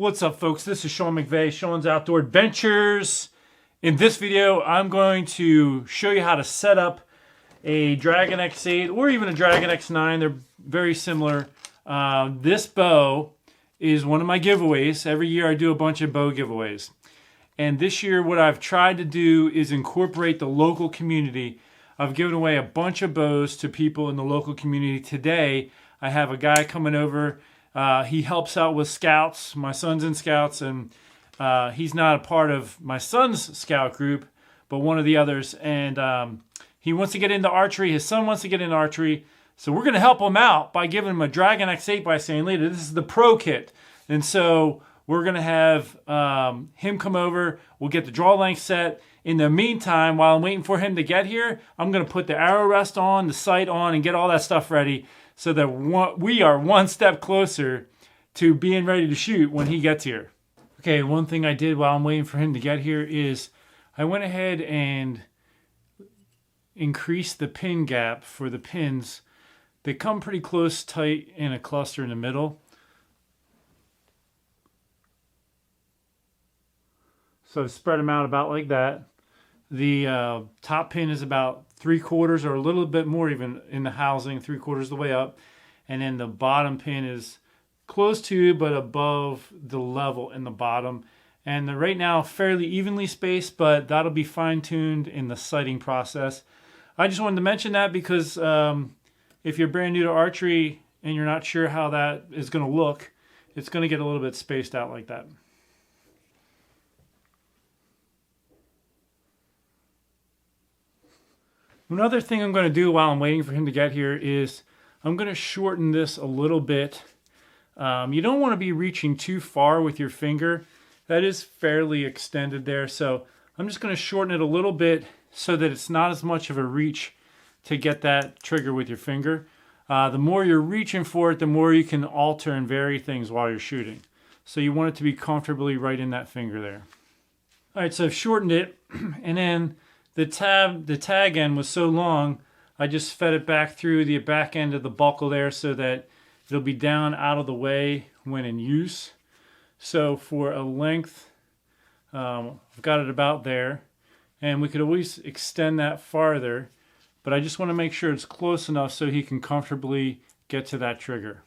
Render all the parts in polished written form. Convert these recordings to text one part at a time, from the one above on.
What's up, folks? This is Sean McVeigh, Sean's Outdoor Adventures. In this video, I'm going to show you how to set up a Dragon X8 or even a Dragon X9. They're very similar. This bow is one of my giveaways. Every year I do a bunch of bow giveaways. And this year what I've tried to do is incorporate the local community. I've given away a bunch of bows to people in the local community. Today, I have a guy coming over. He helps out with scouts. My son's in scouts, and he's not a part of my son's scout group, but one of the others. And he wants to get into archery. His son wants to get into archery. So we're going to help him out by giving him a Dragon X8 by saying later, this is the pro kit. And so we're going to have him come over. We'll get the draw length set. In the meantime, while I'm waiting for him to get here, I'm going to put the arrow rest on, the sight on, and get all that stuff ready so that we are one step closer to being ready to shoot when he gets here. Okay, one thing I did while I'm waiting for him to get here is I went ahead and increased the pin gap for the pins. They come pretty close, tight in a cluster in the middle. So spread them out about like that. The top pin is about 3/4 or a little bit more even in the housing, 3/4 of the way up. And then the bottom pin is close to but above the level in the bottom. And they're right now fairly evenly spaced, but that'll be fine-tuned in the sighting process. I just wanted to mention that because if you're brand new to archery and you're not sure how that is going to look, it's going to get a little bit spaced out like that. Another thing I'm going to do while I'm waiting for him to get here is I'm going to shorten this a little bit. You don't want to be reaching too far with your finger. That is fairly extended there. So I'm just going to shorten it a little bit so that it's not as much of a reach to get that trigger with your finger. The more you're reaching for it, the more you can alter and vary things while you're shooting. So you want it to be comfortably right in that finger there. All right, so I've shortened it, and then the tag end was so long, I just fed it back through the back end of the buckle there so that it'll be down out of the way when in use. So for a length, I've got it about there, and we could always extend that farther, but I just want to make sure it's close enough so he can comfortably get to that trigger.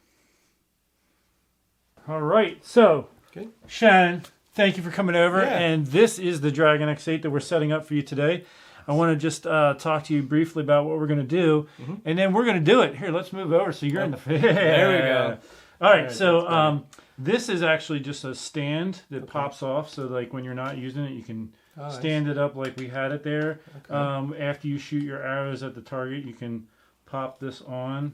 All right, so okay. Shannon, thank you for coming over, Yeah. and this is the Dragon X8 that we're setting up for you today. I want to just talk to you briefly about what we're going to do, and then we're going to do it. Here, let's move over so you're in the... There we go. All right, so this is actually just a stand that pops off, so like when you're not using it, you can stand it up like we had it there. Okay. After you shoot your arrows at the target, you can pop this on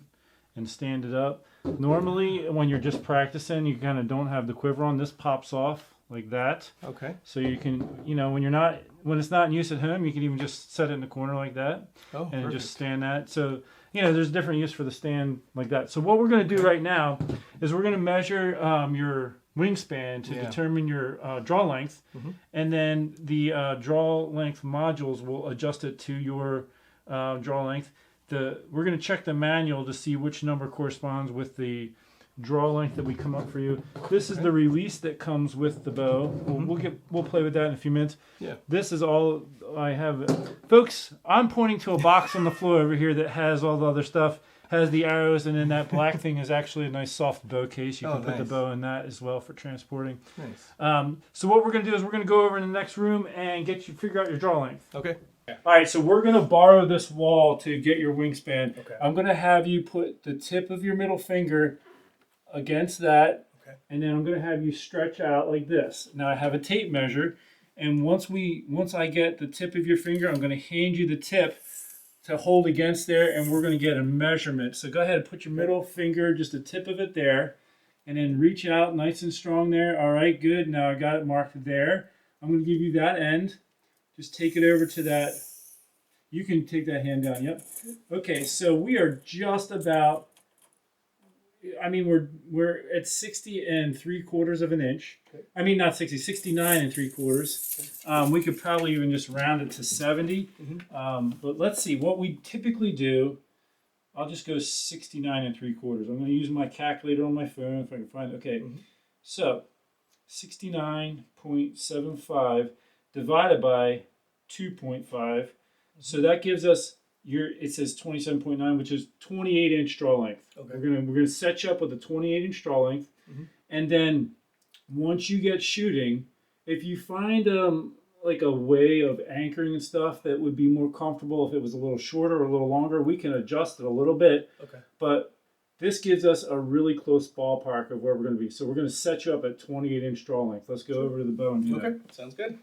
and stand it up. Normally, when you're just practicing, you kind of don't have the quiver on. This pops off like that. Okay. So you can, you know, when it's not in use at home, you can even just set it in the corner like that. Oh, and perfect. Just stand that. So, you know, there's different use for the stand like that. So what we're going to do right now is we're going to measure your wingspan to determine your draw length. And then the draw length modules will adjust it to your draw length. We're going to check the manual to see which number corresponds with the draw length that we come up for you. This is the release that comes with the bow. We'll play with that in a few minutes. Yeah. This is all I have. Folks, I'm pointing to a box on the floor over here that has all the other stuff, has the arrows, and then that black thing is actually a nice soft bow case. You can put the bow in that as well for transporting. Nice. So what we're going to do is we're going to go over in the next room and figure out your draw length. Okay. All right, so we're going to borrow this wall to get your wingspan. Okay. I'm going to have you put the tip of your middle finger against that, and then I'm going to have you stretch out like this. Now I have a tape measure, and once I get the tip of your finger, I'm going to hand you the tip to hold against there, and we're going to get a measurement. So go ahead and put your middle finger, just the tip of it there, and then reach out nice and strong there. All right, good. Now I got it marked there. I'm going to give you that end. Just take it over to that. You can take that hand down. Yep. Okay, so we are just about, I mean, we're at 60 3/4 of an inch. Okay. I mean, not 60, 69 3/4. Okay. We could probably even just round it to 70. But let's see what we typically do. I'll just go 69 3/4. I'm going to use my calculator on my phone if I can find it. Okay. So 69.75 divided by 2.5. So that gives us it says 27.9, which is 28-inch draw length. Okay. We're gonna set you up with a 28-inch draw length, and then once you get shooting, if you find like a way of anchoring and stuff that would be more comfortable if it was a little shorter or a little longer, we can adjust it a little bit. Okay. But this gives us a really close ballpark of where we're going to be. So we're going to set you up at 28-inch draw length. Let's go over to the bow and do that. Sounds good.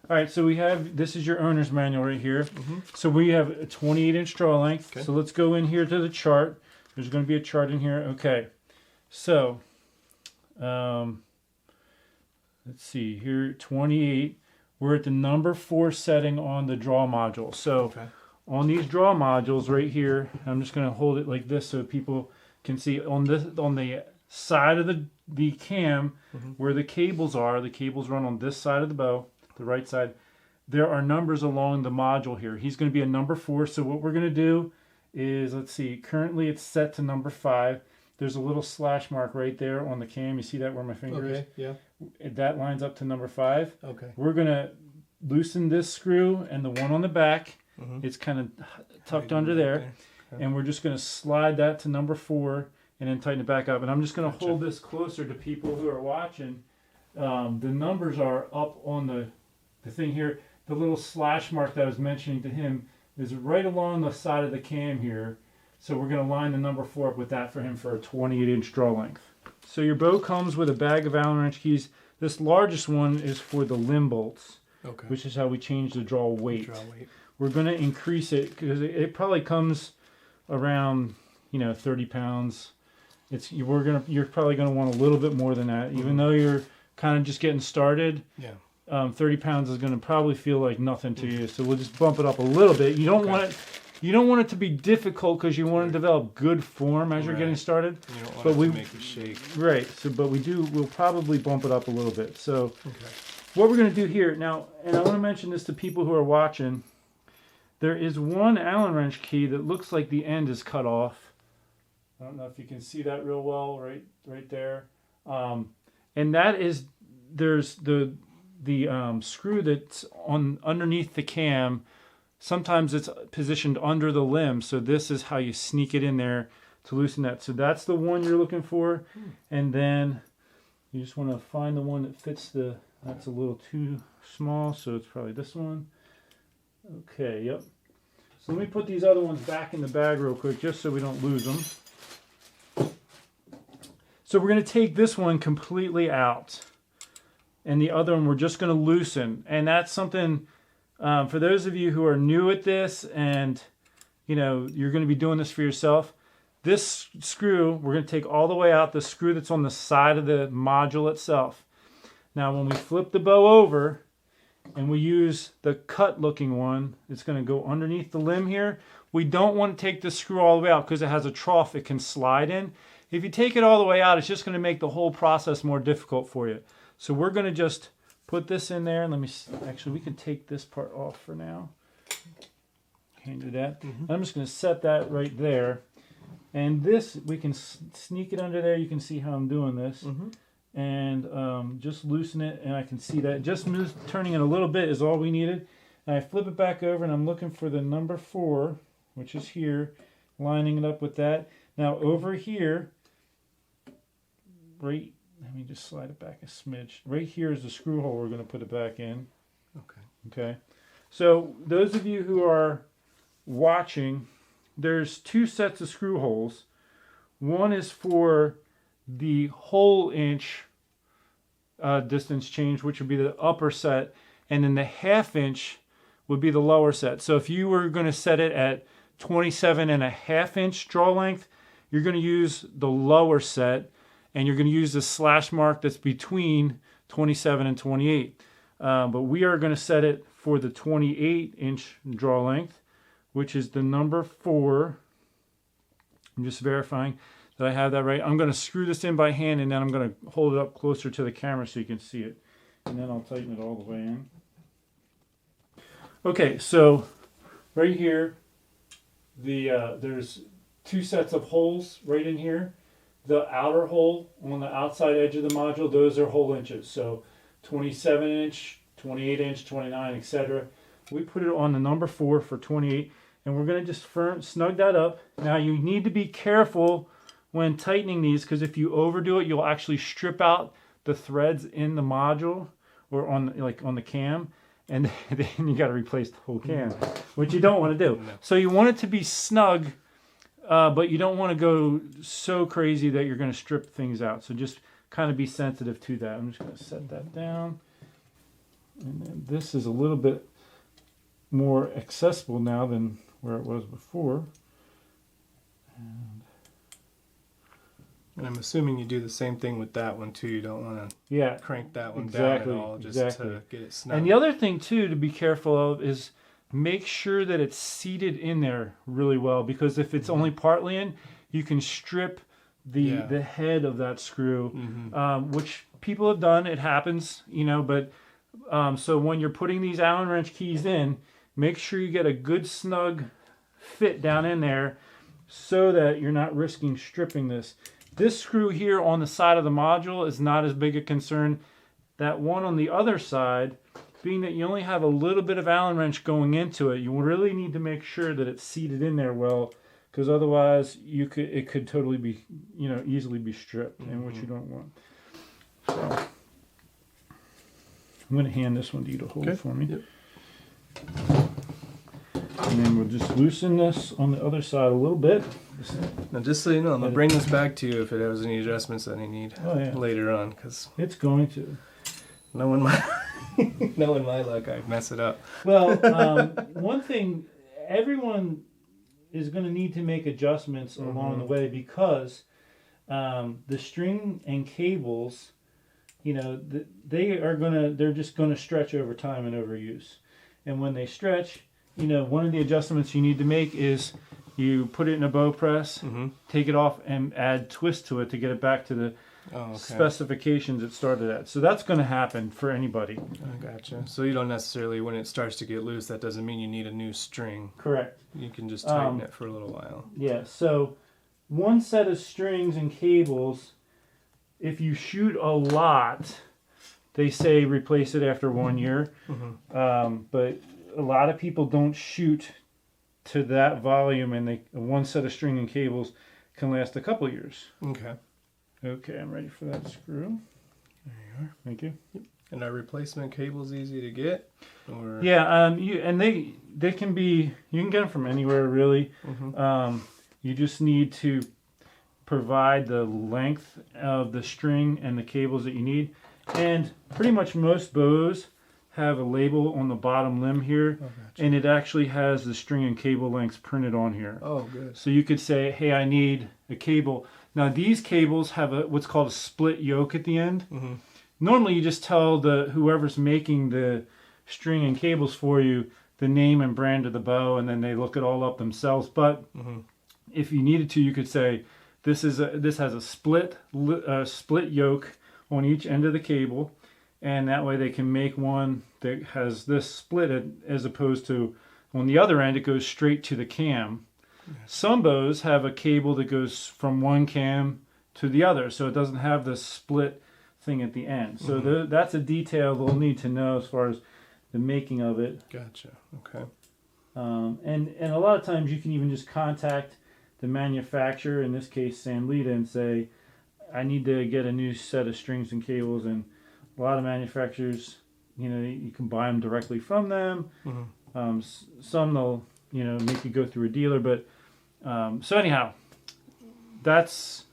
All right, so this is your owner's manual right here. So we have a 28-inch draw length. Okay. So let's go in here to the chart. There's going to be a chart in here. Okay, so let's see here, 28. We're at the number 4 setting on the draw module. So on these draw modules right here, I'm just going to hold it like this so people can see on the side of the cam where the cables are. The cables run on this side of the bow, the right side. There are numbers along the module here. He's going to be a number 4. So what we're going to do is, let's see, currently it's set to number 5. There's a little slash mark right there on the cam. You see that where my finger is? Yeah. That lines up to number 5. Okay. We're going to loosen this screw and the one on the back. It's kind of tucked under there. Okay. And we're just going to slide that to number 4 and then tighten it back up. And I'm just going to hold this closer to people who are watching. The numbers are up on the thing here. The little slash mark that I was mentioning to him is right along the side of the cam here. So we're going to line the number 4 up with that for him for a 28-inch draw length. So your bow comes with a bag of Allen wrench keys. This largest one is for the limb bolts, which is how we change the draw weight. We're going to increase it because it probably comes around 30 pounds. You're probably going to want a little bit more than that, even though you're kind of just getting started. 30 pounds is going to probably feel like nothing to you. So we'll just bump it up a little bit. You don't want it. You don't want it to be difficult because you want to develop good form as you're getting started. You don't want it to make it shake. Right. So, but we'll probably bump it up a little bit. So, what we're going to do here now, and I want to mention this to people who are watching. There is one Allen wrench key that looks like the end is cut off. I don't know if you can see that real well, right there. And that is there's the screw that's underneath the cam. Sometimes it's positioned under the limb, so this is how you sneak it in there to loosen that. So that's the one you're looking for, and then you just want to find the one that fits that's a little too small, so it's probably this one. Okay, yep. So let me put these other ones back in the bag real quick, just so we don't lose them. So we're going to take this one completely out, and the other one we're just going to loosen, and that's something... for those of you who are new at this and you're going to be doing this for yourself, this screw, we're going to take all the way out, the screw that's on the side of the module itself. Now when we flip the bow over and we use the cut looking one, it's going to go underneath the limb here. We don't want to take this screw all the way out because it has a trough it can slide in. If you take it all the way out, it's just going to make the whole process more difficult for you. So we're going to just put this in there, and we can take this part off for now. Can't do that. I'm just going to set that right there. And this, we can sneak it under there. You can see how I'm doing this. And just loosen it, and I can see that. Just turning it a little bit is all we needed. And I flip it back over, and I'm looking for the number 4, which is here, lining it up with that. Now over here, let me just slide it back a smidge. Right here is the screw hole we're going to put it back in. Okay. So those of you who are watching, there's 2 sets of screw holes. One is for the whole inch distance change, which would be the upper set, and then the 1/2 inch would be the lower set. So if you were going to set it at 27.5 inch draw length, you're going to use the lower set, and you're going to use the slash mark that's between 27 and 28. But we are going to set it for the 28-inch draw length, which is the number 4. I'm just verifying that I have that right. I'm going to screw this in by hand, and then I'm going to hold it up closer to the camera so you can see it. And then I'll tighten it all the way in. Okay, so right here, there's 2 sets of holes right in here. the outer hole on the outside edge of the module, those are hole inches. So 27 inch, 28 inch, 29, etc. We put it on the number 4 for 28, and we're going to just snug that up. Now you need to be careful when tightening these, because if you overdo it, you'll actually strip out the threads in the module or on the cam, and then you got to replace the whole cam, which you don't want to do. No. So you want it to be snug, but you don't want to go so crazy that you're going to strip things out. So just kind of be sensitive to that. I'm just going to set that down. And then this is a little bit more accessible now than where it was before. And I'm assuming you do the same thing with that one too. You don't want to crank that one down at all, just to get it snug. And the other thing too to be careful of is make sure that it's seated in there really well, because if it's only partly in, you can strip the head of that screw, which people have done. It happens, but so when you're putting these Allen wrench keys in, make sure you get a good snug fit down in there so that you're not risking stripping this. This screw here on the side of the module is not as big a concern. That one on the other side, being that you only have a little bit of Allen wrench going into it, you really need to make sure that it's seated in there well, because otherwise it could totally be, easily be stripped, and which you don't want. So I'm going to hand this one to you to hold for me. Yep. And then we'll just loosen this on the other side a little bit. Now, just so you know, I'm going to bring this back to you if it has any adjustments that I need later on. Cause it's going to. Knowing my luck, I'd mess it up. Well, one thing, everyone is going to need to make adjustments along the way, because the string and cables, they're just going to stretch over time and overuse. And when they stretch, one of the adjustments you need to make is you put it in a bow press, take it off, and add twist to it to get it back to the specifications it started at. So that's going to happen for anybody. I gotcha. So you don't necessarily, when it starts to get loose, that doesn't mean you need a new string. Correct. You can just tighten it for a little while. Yeah, so one set of strings and cables, if you shoot a lot, they say replace it after 1 year. But a lot of people don't shoot to that volume, and one set of string and cables can last a couple years. Okay, I'm ready for that screw. There you are. Thank you. Yep. And are replacement cables easy to get? Or? Yeah, they can be. You can get them from anywhere, really. You just need to provide the length of the string and the cables that you need, and pretty much most bows have a label on the bottom limb here, and it actually has the string and cable lengths printed on here. Oh, good. So you could say, hey, I need a cable. Now these cables have what's called a split yoke at the end. Normally you just tell whoever's making the string and cables for you the name and brand of the bow, and then they look it all up themselves. But if you needed to, you could say this has a split yoke on each end of the cable, and that way they can make one that has this split, as opposed to on the other end it goes straight to the cam. Some bows have a cable that goes from one cam to the other, so it doesn't have the split thing at the end. So that's a detail they'll need to know as far as the making of it. Gotcha. Okay. And a lot of times you can even just contact the manufacturer, in this case Sanlita, and say, I need to get a new set of strings and cables. And a lot of manufacturers, you can buy them directly from them. Some they'll make you go through a dealer, but so anyhow, that's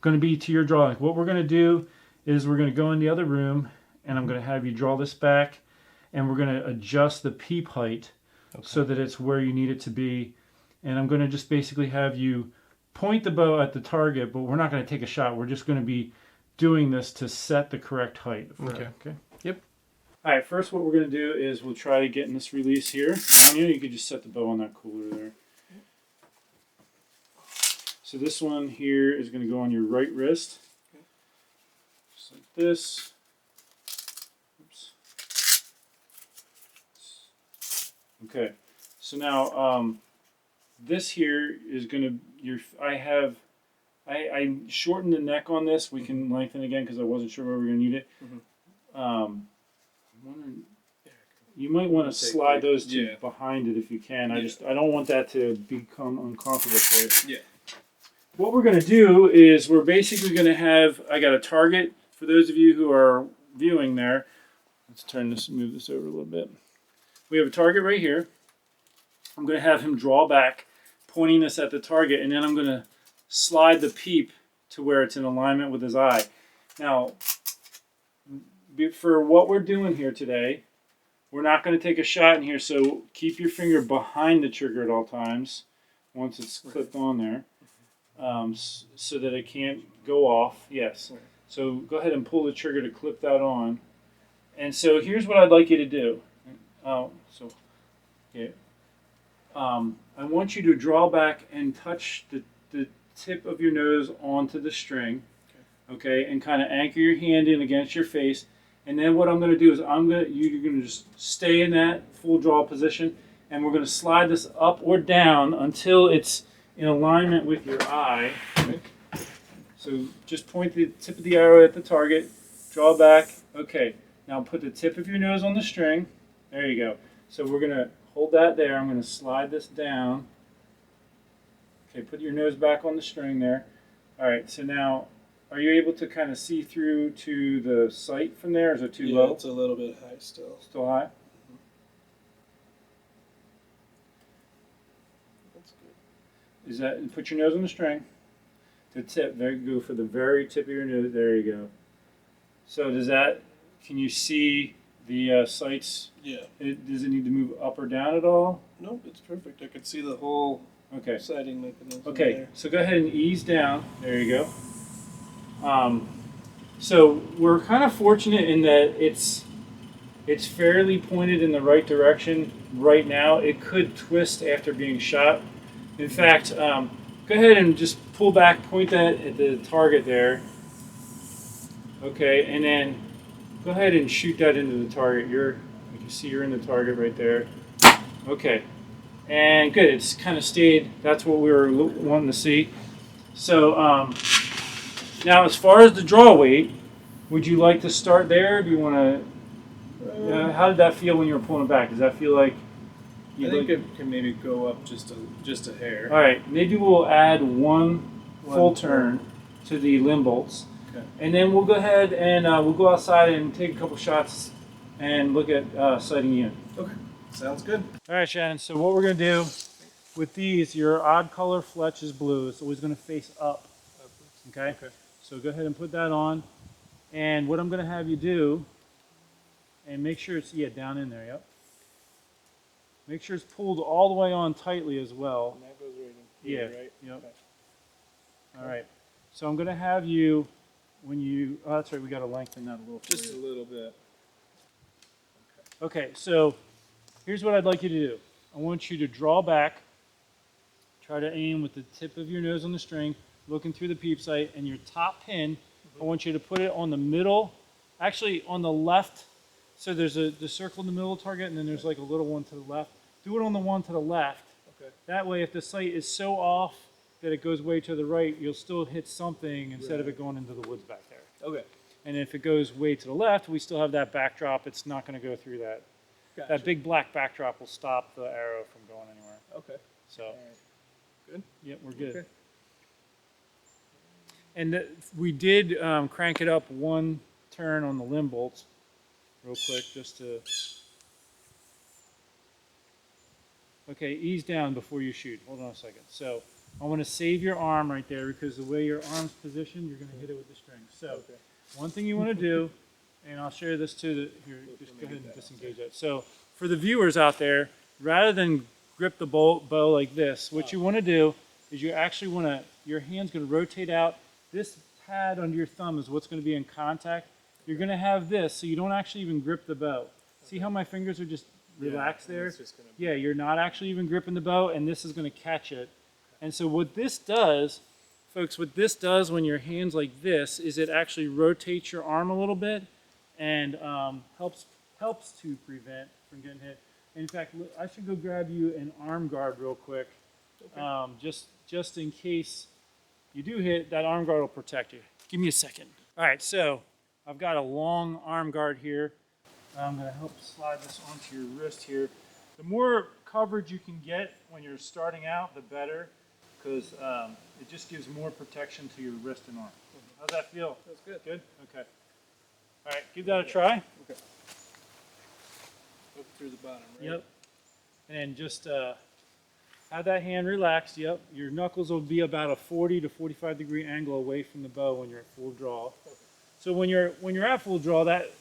going to be to your drawing. What we're going to do is we're going to go in the other room, and I'm going to have you draw this back, and we're going to adjust the peep height so that it's where you need it to be. And I'm going to just basically have you point the bow at the target, but we're not going to take a shot. We're just going to be doing this to set the correct height. Okay. Yep. All right, first what we're going to do is we'll try getting this release here on you. You can just set the bow on that cooler there. So this one here is going to go on your right wrist. Just like this. Oops. Okay. So now this here is going to, I have I shortened the neck on this. We can lengthen again because I wasn't sure where we were going to need it. You might want to slide those two behind it if you can. I don't want that to become uncomfortable for you. Yeah. What we're going to do is we're basically going to have, I got a target for those of you who are viewing there. Let's move this over a little bit. We have a target right here. I'm going to have him draw back, pointing this at the target, and then I'm going to slide the peep to where it's in alignment with his eye. Now, for what we're doing here today, we're not going to take a shot in here, so keep your finger behind the trigger at all times once it's clipped on there, so that it can't go off. Yes. So go ahead and pull the trigger to clip that on. And so here's what I'd like you to do. I want you to draw back and touch the tip of your nose onto the string, okay, and kind of anchor your hand in against your face. And then what I'm going to do is you're going to just stay in that full draw position, and we're going to slide this up or down until it's in alignment with your eye. Okay. So just point the tip of the arrow at the target, draw back. Okay, now put the tip of your nose on the string. There you go. So we're going to hold that there. I'm going to slide this down. Okay, put your nose back on the string there. All right, so now, are you able to kind of see through to the sight from there? Or is it too low? Yeah, it's a little bit high still. Still high? Mm-hmm. That's good. Is that, put your nose on the string. The tip, go for the very tip of your nose. There you go. So can you see the sights? Yeah. Does it need to move up or down at all? Nope, it's perfect. I could see the whole sighting mechanism. Okay, there. So go ahead and ease down. There you go. So we're kind of fortunate in that it's fairly pointed in the right direction right now. It could twist after being shot. In fact, go ahead and just pull back, point that at the target there. Okay, and then go ahead and shoot that into the target. You can see you're in the target right there. Okay, and good. It's kind of stayed. That's what we were wanting to see. So now, as far as the draw weight, would you like to start there? Do you want to? How did that feel when you were pulling it back? Does that feel like? I think it can maybe go up just a hair. All right, maybe we'll add one full turn to the limb bolts, and then we'll go ahead and we'll go outside and take a couple shots and look at sighting you in. Okay, sounds good. All right, Shannon. So what we're gonna do with these, your odd color fletch is blue. It's always gonna face up. Okay. So go ahead and put that on, and what I'm gonna have you do, and make sure it's down in there. Yep. Make sure it's pulled all the way on tightly as well. And that goes right in here, right? Yep. Okay. All right. So I'm going to have you, that's right, we got to lengthen that a little. Just a little bit. Okay, so here's what I'd like you to do. I want you to draw back, try to aim with the tip of your nose on the string, looking through the peep sight, and your top pin, I want you to put it on the middle, actually on the left. So there's the circle in the middle of the target, and then there's like a little one to the left. Do it on the one to the left. Okay. That way, if the sight is so off that it goes way to the right, you'll still hit something instead of it going into the woods back there. Okay. And if it goes way to the left, we still have that backdrop. It's not going to go through that. Gotcha. That big black backdrop will stop the arrow from going anywhere. Okay. So. All right. Good. Yep, we're good. Okay. And we did crank it up one turn on the limb bolts. Real quick, just to. Okay, ease down before you shoot. Hold on a second. So I want to save your arm right there because the way your arm's positioned, you're going to hit it with the string. So one thing you want to do, and I'll share this too. Here, just go ahead and disengage that. So for the viewers out there, rather than grip the bow like this, what you want to do is you actually want to. Your hand's going to rotate out. This pad under your thumb is what's going to be in contact. You're going to have this, so you don't actually even grip the bow. See how my fingers are just relaxed there? Yeah, you're not actually even gripping the bow, and this is going to catch it. And so what this does, folks, when your hand's like this, is it actually rotates your arm a little bit and helps to prevent from getting hit. In fact, I should go grab you an arm guard real quick, just in case you do hit, that arm guard will protect you. Give me a second. All right, so I've got a long arm guard here. I'm going to help slide this onto your wrist here. The more coverage you can get when you're starting out, the better, because it just gives more protection to your wrist and arm. How's that feel? That's good. Good? Okay. All right, give that a try. Okay. Up through the bottom, right? Yep. And just have that hand relaxed. Yep. Your knuckles will be about a 40 to 45 degree angle away from the bow when you're at full draw. Okay. So when you're at full draw, that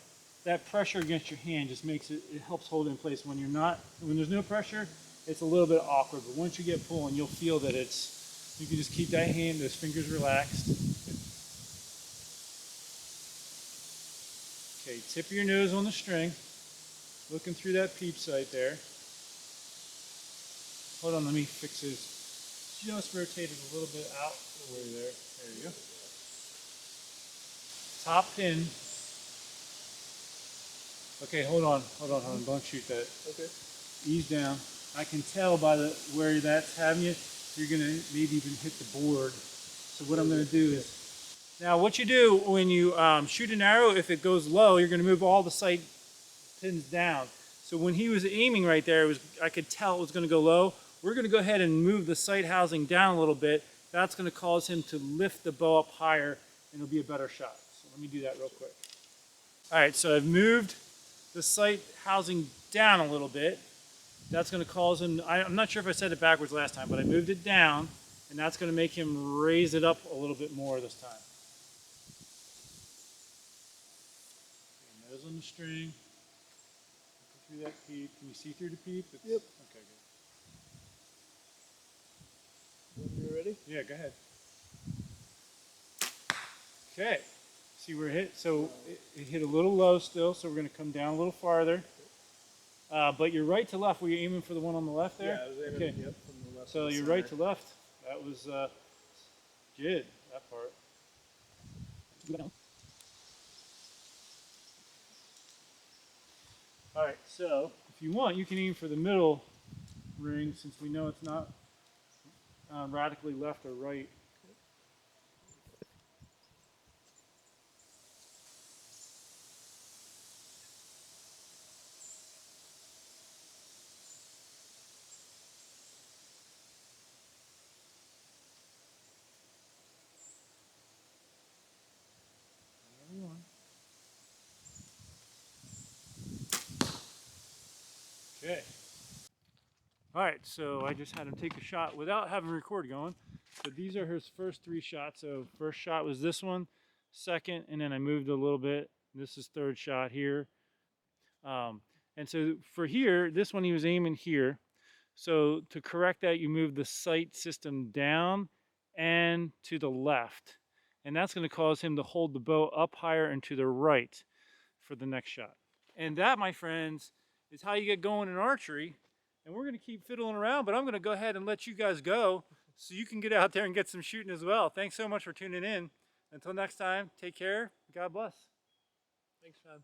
pressure against your hand just makes it helps hold it in place. When there's no pressure, it's a little bit awkward. But once you get pulling, you'll feel that you can just keep that hand, those fingers relaxed. Okay, tip of your nose on the string, looking through that peep sight there. Hold on, let me fix this. Just rotate it a little bit out away there. There you go. Top pin. Okay, hold on, don't shoot that. Okay. Ease down. I can tell by where that's having you, you're gonna maybe even hit the board. So what I'm gonna do is, now what you do when you shoot an arrow, if it goes low, you're gonna move all the sight pins down. So when he was aiming right there, I could tell it was gonna go low. We're gonna go ahead and move the sight housing down a little bit. That's gonna cause him to lift the bow up higher and it'll be a better shot. So let me do that real quick. All right, so I've moved the sight housing down a little bit. That's going to cause him, I'm not sure if I said it backwards last time, but I moved it down, and that's going to make him raise it up a little bit more this time. Okay, nose on the string. Looking through that peep. Can you see through the peep? Yep. Okay, good. When you're ready? Yeah, go ahead. Okay. See where it hit? So it hit a little low still, so we're going to come down a little farther. But you're right to left. Were you aiming for the one on the left there? Yeah, I was aiming okay. Yep, from the left. So you're right to left. That was good, that part. All right, so if you want, you can aim for the middle ring since we know it's not radically left or right. Okay. All right, so I just had him take a shot without having record going. So these are his first 3 shots. So first shot was this one, second, and then I moved a little bit. This is third shot here. And so for here, this one he was aiming here. So to correct that, you move the sight system down and to the left. And that's going to cause him to hold the bow up higher and to the right for the next shot. And that, my friends, is how you get going in archery. And we're going to keep fiddling around, but I'm going to go ahead and let you guys go so you can get out there and get some shooting as well. Thanks so much for tuning in. Until next time, take care. God bless. Thanks, man.